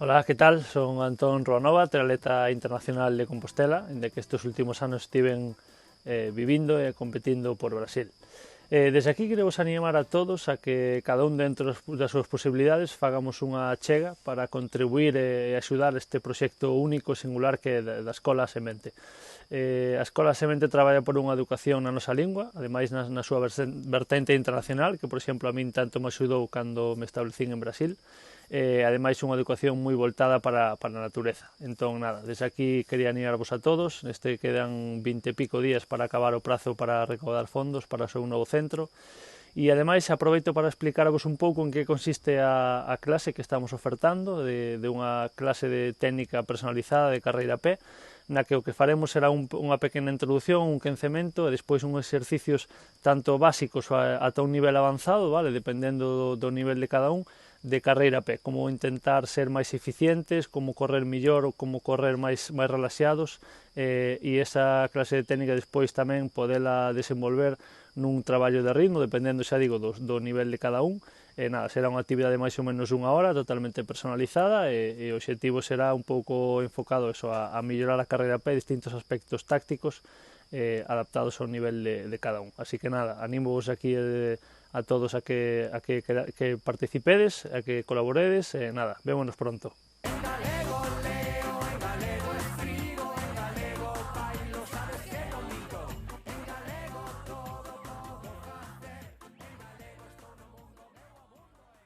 Ola, que tal? Son Antón Ruanova, triatleta internacional de Compostela, en que estes últimos anos estiven vivindo e competindo por Brasil. Desde aquí quero vos animar a todos a que cada un dentro das súas posibilidades fagamos unha achega para contribuir e axudar este proxecto único e singular que é da Escola Semente. A Escola Semente traballa por unha educación na nosa lingua, ademais na súa vertente internacional, que por exemplo a min tanto me axudou cando me establecín en Brasil, ademais unha educación moi voltada para a natureza. Entón, nada, desde aquí quería animarvos a todos, quedan 20 e pico días para acabar o prazo para recaudar fondos para o seu novo centro, e ademais aproveito para explicarvos un pouco en que consiste a clase que estamos ofertando, de unha clase de técnica personalizada de carreira a pé, na que o que faremos será unha pequena introducción, un quencemento e despois uns exercicios tanto básicos ata un nivel avanzado, vale, dependendo do nivel de cada un, de carreira a pé, como intentar ser máis eficientes, como correr millor ou como correr máis relaxados, e esa clase de técnica despois tamén podela desenvolver nun traballo de ritmo, dependendo, xa digo, do nivel de cada un. Nada, será unha actividade máis ou menos unha hora, totalmente personalizada, e o objetivo será un pouco enfocado eso, a mellorar a carreira a pé, distintos aspectos tácticos adaptados ao nivel de cada un. Así que nada, animo-vos aquí a todos a que participedes, a que colaboredes, nada, vémonos pronto.